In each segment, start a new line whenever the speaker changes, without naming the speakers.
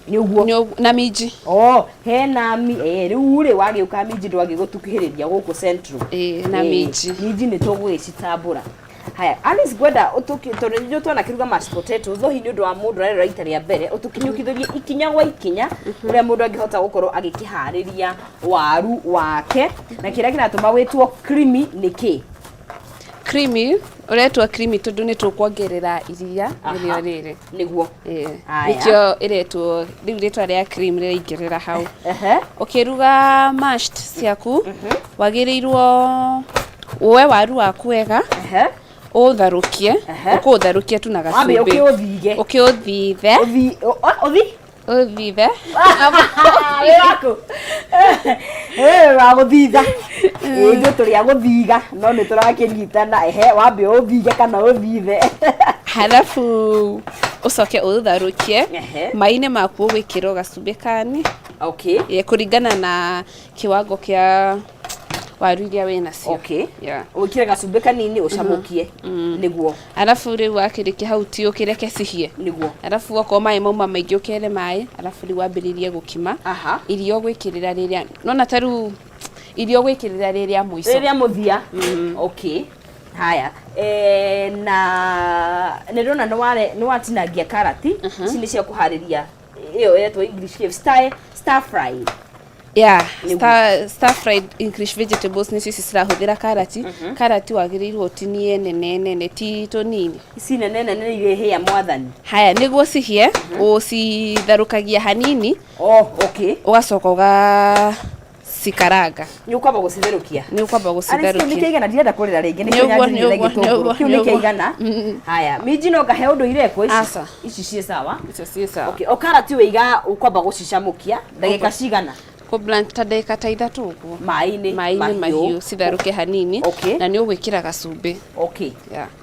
Nĩuguo
na minji
hena riu ri wagiuka minji ndwagigutukuhiriria guku central
na minji
nĩ tũgũgĩcitambũra. Haya, Alice gwenda tondu nĩ tuona kiruga mashed potatoes thohi nĩ ũndũ wa mũndũ arera rita rĩa mbere ũtukinyũkithĩrie ikinya gwa ikinya ũrĩa mũndũ angĩhota gũkorwo agĩkĩharĩria waru wake na kĩrĩa kĩratũma wĩtwo creamy nĩkĩ?
Creamy uretwa creamy tondu nĩ tũkuongerera iria rĩrĩa rĩrĩ
nĩguo
nĩkĩo iretwo rĩu rĩtwa rĩa cream rĩraingĩrĩra hau. Ũkĩruga mashed ciaku wagĩrĩirwo woe waru waku wega ũtharukie ũkũtharukia tu na gacumbĩ ũkĩũthithe
wa gũthitha ithuĩ tũrĩ a gũthiga no nĩ tũrakĩnyitana wambe ũthige kana ũthithe
halafu ucoke ũtharukie maĩ-inĩ maku ũgwĩkĩra gacumbĩ kani kũringana na kiwango kia waru iria wĩna cio ũkĩre gacumbĩ kanini ũcamũkie nĩguo. Alafu rĩu wakĩrĩkia hau ti ũkĩreke cihie
nĩguo.
Alafu okorwo maĩ mauma maingĩ ũkere maĩ alafu rĩu wambĩrĩrie gũkima irio ũgwĩkĩrĩra rĩrĩa nona ta rĩu irio ũgwĩkĩrĩra rĩrĩa mũico
mũthia. Haya na nĩrona nĩ watinangia karati ici nĩ cia kũharĩria ĩyo yetwo English stir fry stir fried English vegetables nĩ cici cirahũthĩra karati. Karati wagĩrĩirwo ũtinie nene ti tũnini. Ici nene nĩ ihĩa mwathani.
Haya nĩguo cihie ũcitharũkagia hanini ũgacoka cikaranga.
Nĩ ũkwamba gũcitherũkia. Nĩ kĩigana ndirenda kũrĩra rĩngĩ nĩkĩo nĩ kĩigana. Haya minji no ngahe ũndũ irekwo ici ciĩ sawa. O karati wĩiga ũkwamba gũcicamũkia ndagĩka cigana?
Blanch ta ndagĩka ta 3 ũguo
maĩ-inĩ
mahiũ citherũke hanini na nĩ ũgwĩkĩra gacumbĩ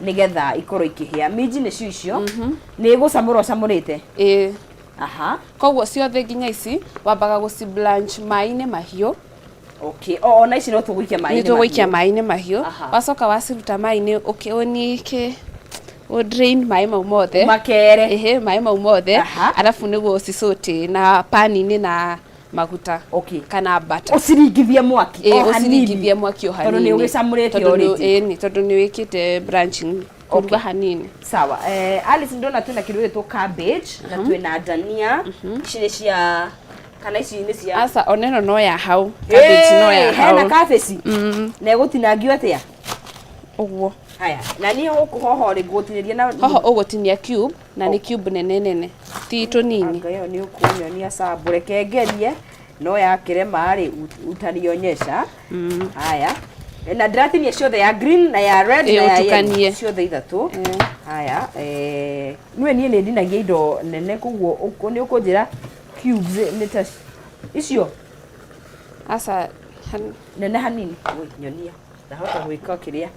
nĩgetha ikorwo ikĩhĩa. Minji nĩcio icio nĩ gũcamũra ũcamũrĩte
koguo ciothe nginya ici wambaga gũci blanch maĩ-inĩ mahiũ
ona ici no tũgũikia
maĩ-inĩ mahiũ wacoka waciruta maĩ-inĩ ũnike drain maĩ mau mothe
makere
maĩ mau mothe alafu nĩguo ũcicote na pani-inĩ na maguta kana butter
usiringithie mwaki
usiringithie mwaki hanini
tondu ni ugicamurite already
tondu ni wikite branching kuruga hanini.
Sawa Alice ndona twina kindu gitwo cabbage na twina dania ici ni cia kana ici ni cia
asa oneno no ya hau cabbage no ya hau
hena cabbage na egutinangio atia
uguo.
Haya na ni hoho ri gutiniria na
hoho ugotinia cube na ni cube nene ti tunini
ngayo ni ukunyonia sabure kengerie no yakire mari utanionyesha. Haya na ndatinia ciothe ya green na ya red na ya yellow ciothe ithatu. Haya niwe nie ni ndinagia indo nene kuguo ni ukunjira cubes ni ta icio
asa
nene hanini nyonia ndahota gwika kiria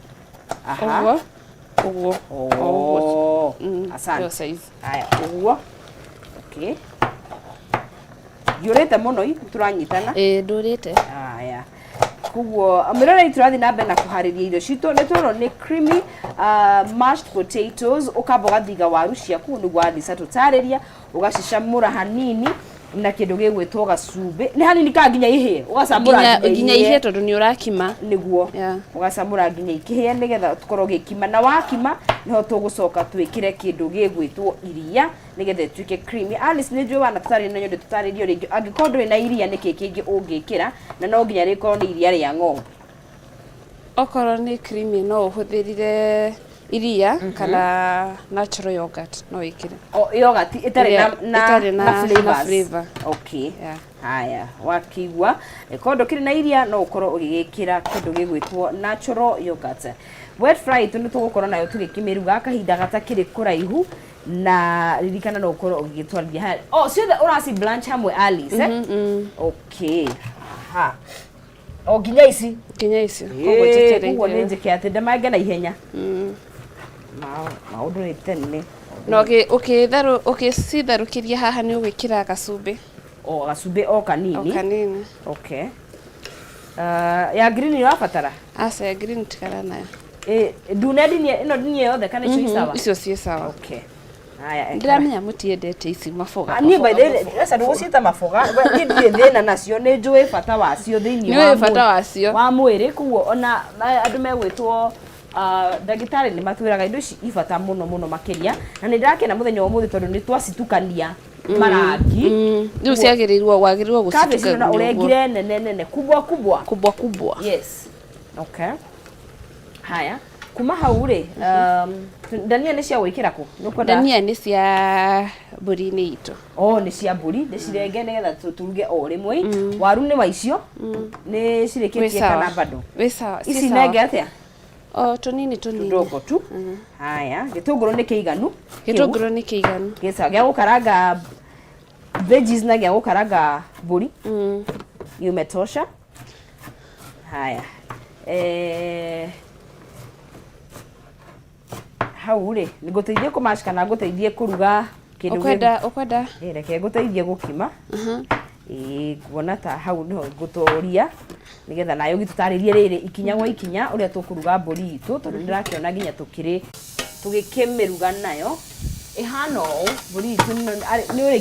uguo asante. Haya uguo yurete muno turanyitana
ndurite.
Haya kuguo amirore turathi na mbere na kuhariria irio cito ni turo ni creamy mashed potatoes ukamba gathiga waru ciaku niguo Alice tutariria ugacicamura hanini na kindu gigwitwo gacumbĩ ni hanini ka nginya ihie ugacamura
nginya ihie tondu ni urakima
niguo ugacamura nginya ikihie nigetha tukorwo gikima na wakima niho tugucoka twikire kindu gigwitwo iria nigetha tuike creamy. Alice ni njui wana tutari na nyonde tutaririo ringi angikorwo na iria niki kingi ungikira na no nginya rikorwo ni iria ria ng'ombe.
Okorwo ni creamy no uhuthirire iria kana natural yogurt no ikire
yogurt itari na
flavor.
Haya wakigwa kondo kiri na iria no ukorwo ugigikira kindu gigwitwo natural yogurt. Wet fry tundu tugukorwo nayo tugikimiruga kahinda gatakiri kuraihu na ririkana no ukorwo ugigitwarithia haya ciothe urasi blanch hamwe Alice nginya ici
koguo tetere
koguo ni njike ati ndamage na ihenya maundu ni tene
no ukicitharukiria haha ni ugwikira gacumbĩ
gacumbĩ kanini ya green irabatara
asa ya green tikara nayo
ndune ino dinie yothe kana icio sawa
icio ciĩ sawa
Haya.
Ndiramenya mutiendete ici maboga.
Ni by the rasa nduguciita maboga. Ni ndire thina nacio ni njui bata wacio thiini
wa. Ni bata wacio.
Wa mwiri kuo ona andu megwitwo ndagitari ni matwiraga indo ici ibata muno makiria na ni ndakena muthenya wa muthi tondu ni twacitukania marangi
riu ciagirirwo wagirirwo gucitukania
kabe na urengire nene kubwa yes okay haya kuma hau ri dania ni cia gwikira ku nukwenda
dania ni cia mburi ni itu
ni cia mburi ndicirenge nigetha turuge o rimwe waru ni waicio ni cirikitie kana bado
sawa
ici nenge atia
tunini
ndogo tu haya gitunguru ni kiiganu gisa gya gukaranga veggies na gya gukaranga mburi imetosha haya hau ri niguteithie kumash kana guteithie kuruga kindu
ukwenda
reke guteithie gukima kuona ta hau no gutoria nigetha nayo gitutaririe riri ikinya gwa ikinya uria tukuruga mburi itu tondu ndirakiona nginya tukiri tugikimiruga nayo ihano mburi itu ni uri